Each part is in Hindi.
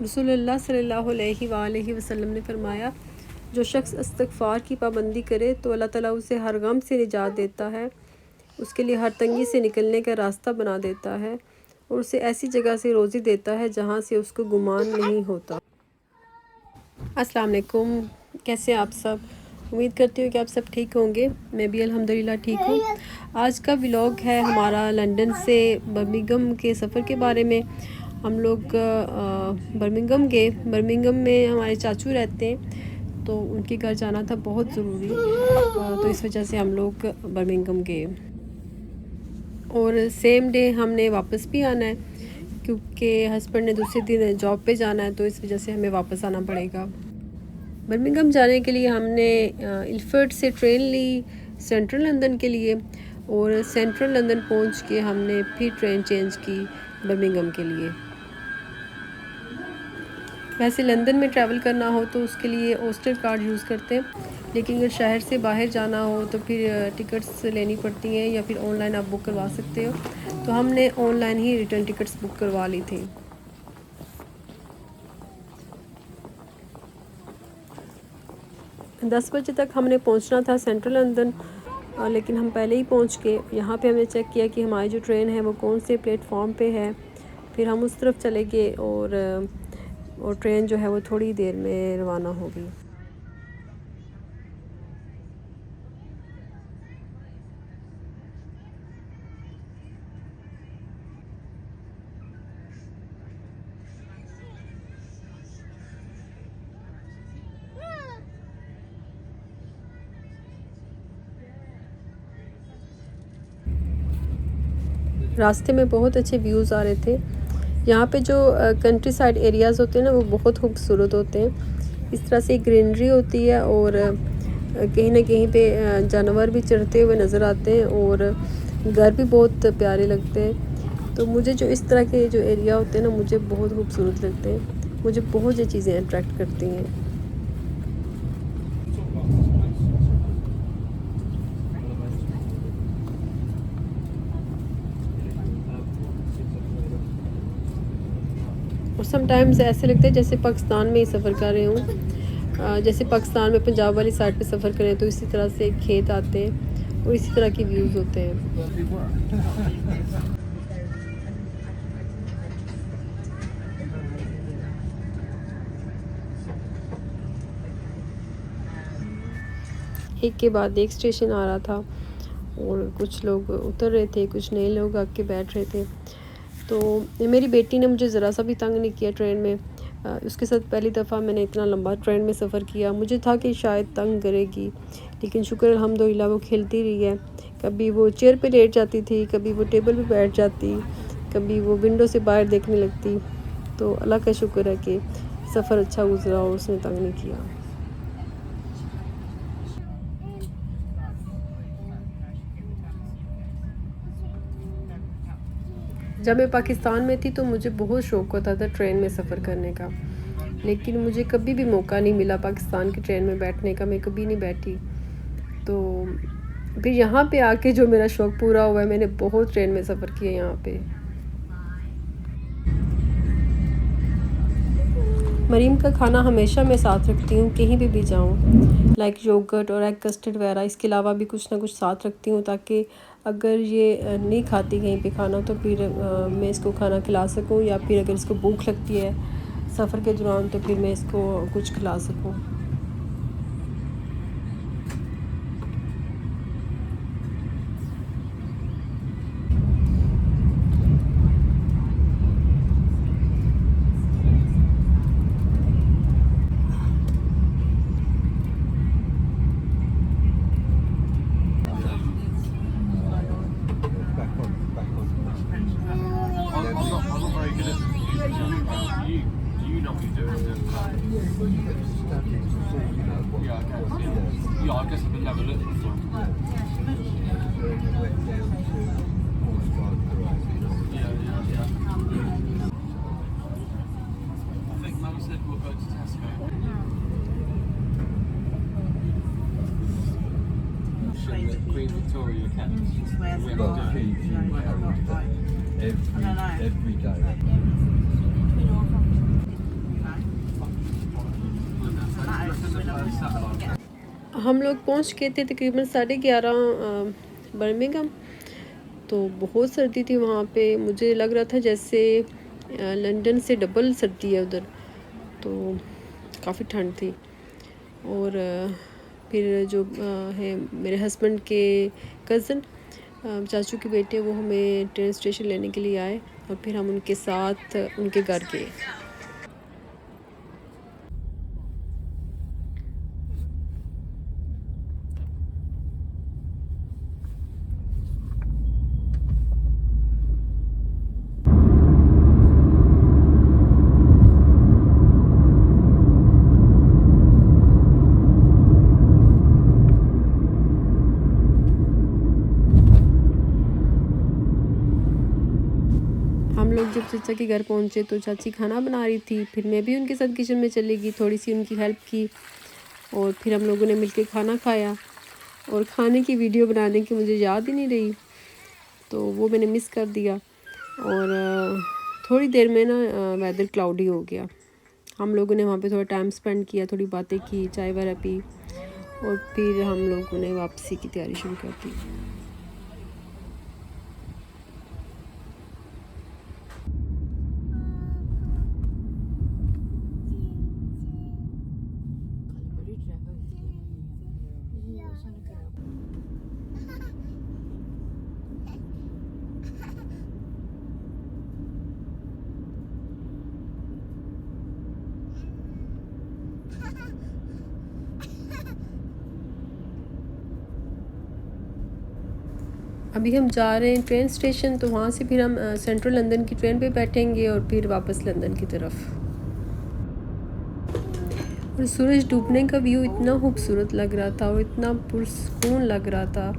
रसूलुल्लाह सल्लल्लाहु अलैहि वसल्लम ने फरमाया, जो शख्स इस्तिग़फ़ार की पाबंदी करे तो अल्लाह ताला उसे हर गम से निजात देता है, उसके लिए हर तंगी से निकलने का रास्ता बना देता है और उसे ऐसी जगह से रोज़ी देता है जहाँ से उसको गुमान नहीं होता। अस्सलाम वालेकुम, कैसे आप सब? उम्मीद करती हूँ कि आप सब ठीक होंगे। मैं भी अल्हम्दुलिल्लाह ठीक हूँ। आज का व्लॉग है हमारा लंदन से बर्मिंघम के सफ़र के बारे में। हम लोग बर्मिंघम गए। बर्मिंघम में हमारे चाचू रहते हैं, तो उनके घर जाना था बहुत ज़रूरी, तो इस वजह से हम लोग बर्मिंघम गए और सेम डे हमने वापस भी आना है क्योंकि हस्बैंड ने दूसरे दिन जॉब पे जाना है, तो इस वजह से हमें वापस आना पड़ेगा। बर्मिंघम जाने के लिए हमने इल्फर्ट से ट्रेन ली सेंट्रल लंदन के लिए और सेंट्रल लंदन पहुंच के हमने फिर ट्रेन चेंज की बर्मिंघम के लिए। वैसे लंदन में ट्रैवल करना हो तो उसके लिए ओस्टर कार्ड यूज़ करते हैं, लेकिन अगर शहर से बाहर जाना हो तो फिर टिकट्स लेनी पड़ती हैं या फिर ऑनलाइन आप बुक करवा सकते हो। तो हमने ऑनलाइन ही रिटर्न टिकट्स बुक करवा ली थी। दस बजे तक हमने पहुंचना था सेंट्रल लंदन, लेकिन हम पहले ही पहुंच गए। यहाँ पे हमने चेक किया कि हमारी जो ट्रेन है वो कौन से प्लेटफॉर्म पे है, फिर हम उस तरफ चले गए और ट्रेन जो है वो थोड़ी देर में रवाना हो गई। रास्ते में बहुत अच्छे व्यूज़ आ रहे थे। यहाँ पे जो कंट्री साइड एरियाज़ होते हैं ना, वो बहुत खूबसूरत होते हैं। इस तरह से ग्रीनरी होती है और कहीं ना कहीं पे जानवर भी चढ़ते हुए नज़र आते हैं और घर भी बहुत प्यारे लगते हैं। तो मुझे जो इस तरह के जो एरिया होते हैं ना, मुझे बहुत खूबसूरत लगते हैं। मुझे बहुत सी चीज़ें अट्रैक्ट करती हैं। और समटाइम्स ऐसे लगता है जैसे पाकिस्तान में ही सफ़र कर रहे हूँ। जैसे पाकिस्तान में पंजाब वाली साइड पे सफ़र करें तो इसी तरह से खेत आते हैं और इसी तरह के व्यूज़ होते हैं। एक के बाद एक स्टेशन आ रहा था और कुछ लोग उतर रहे थे, कुछ नए लोग आके बैठ रहे थे। तो मेरी बेटी ने मुझे ज़रा सा भी तंग नहीं किया ट्रेन में। उसके साथ पहली दफ़ा मैंने इतना लंबा ट्रेन में सफ़र किया। मुझे था कि शायद तंग करेगी, लेकिन शुक्र अल्हम्दुलिल्लाह वो खेलती रही है। कभी वो चेयर पे लेट जाती थी, कभी वो टेबल पे बैठ जाती, कभी वो विंडो से बाहर देखने लगती। तो अल्लाह का शुक्र है कि सफ़र अच्छा गुजरा और उसने तंग नहीं किया। जब मैं पाकिस्तान में थी तो मुझे बहुत शौक़ होता था ट्रेन में सफ़र करने का, लेकिन मुझे कभी भी मौका नहीं मिला पाकिस्तान की ट्रेन में बैठने का। मैं कभी नहीं बैठी। तो फिर यहाँ पे आके जो मेरा शौक़ पूरा हुआ है, मैंने बहुत ट्रेन में सफ़र किया यहाँ पे। मरीम का खाना हमेशा मैं साथ रखती हूँ कहीं भी जाऊँ, लाइक योगर्ट और एग कस्टर्ड वगैरह। इसके अलावा भी कुछ ना कुछ साथ रखती हूँ ताकि अगर ये नहीं खाती कहीं पे खाना तो फिर मैं इसको खाना खिला सकूँ, या फिर अगर इसको भूख लगती है सफ़र के दौरान तो फिर मैं इसको कुछ खिला सकूँ। Queen Victoria campus. Every day. हम लोग पहुंच गए थे तकरीबन 11:30 बर्मिंघम। तो बहुत सर्दी थी वहाँ पे, मुझे लग रहा था जैसे लंदन से डबल सर्दी है उधर, तो काफ़ी ठंड थी। और फिर जो है मेरे हस्बैंड के कज़न चाचू के बेटे, वो हमें ट्रेन स्टेशन लेने के लिए आए और फिर हम उनके साथ उनके घर गए। हम लोग जब चाचा के घर पहुँचे तो चाची खाना बना रही थी, फिर मैं भी उनके साथ किचन में चली गई, थोड़ी सी उनकी हेल्प की और फिर हम लोगों ने मिलके खाना खाया। और खाने की वीडियो बनाने की मुझे याद ही नहीं रही, तो वो मैंने मिस कर दिया। और थोड़ी देर में ना वेदर क्लाउडी हो गया। हम लोगों ने वहाँ पे थोड़ा टाइम स्पेंड किया, थोड़ी बातें की, चाय वगैरह पी और फिर हम लोगों ने वापसी की तैयारी शुरू कर दी। अभी हम जा रहे हैं ट्रेन स्टेशन, तो वहाँ से फिर हम सेंट्रल लंदन की ट्रेन पे बैठेंगे और फिर वापस लंदन की तरफ। और सूरज डूबने का व्यू इतना खूबसूरत लग रहा था और इतना पुरसकून लग रहा था,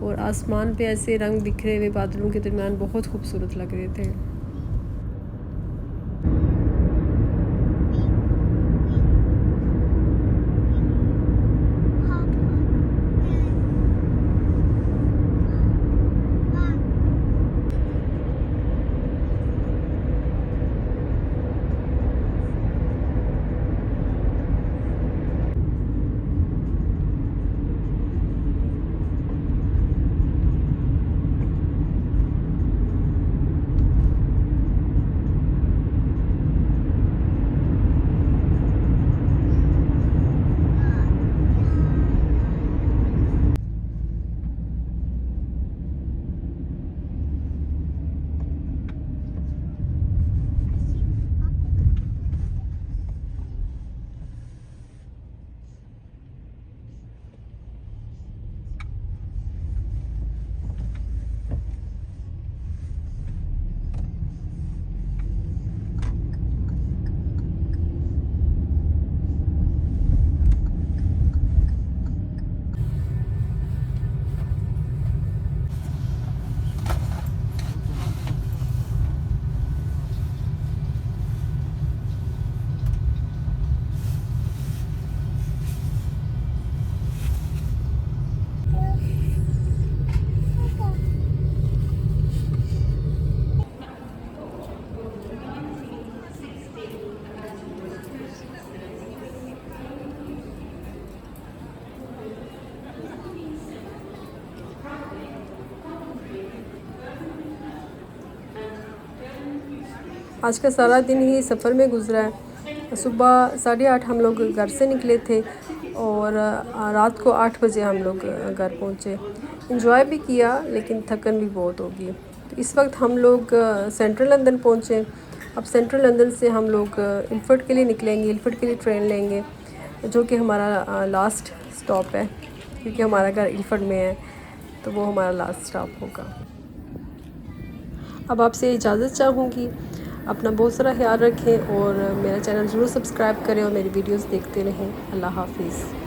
और आसमान पे ऐसे रंग बिखरे हुए बादलों के दरमियान बहुत खूबसूरत लग रहे थे। आज का सारा दिन ही सफ़र में गुजरा है। सुबह 8:30 हम लोग घर से निकले थे और रात को 8 बजे हम लोग घर पहुँचे। इंजॉय भी किया लेकिन थकन भी बहुत होगी। तो इस वक्त हम लोग सेंट्रल लंदन पहुँचे। अब सेंट्रल लंदन से हम लोग इल्फर्ट के लिए निकलेंगे, इल्फर्ट के लिए ट्रेन लेंगे, जो कि हमारा लास्ट स्टॉप है, क्योंकि हमारा घर इल्फर्ट में है, तो वो हमारा लास्ट स्टॉप होगा। अब आपसे इजाज़त चाहूँगी। अपना बहुत सारा ख्याल रखें और मेरा चैनल ज़रूर सब्सक्राइब करें और मेरी वीडियोस देखते रहें। अल्लाह हाफिज़।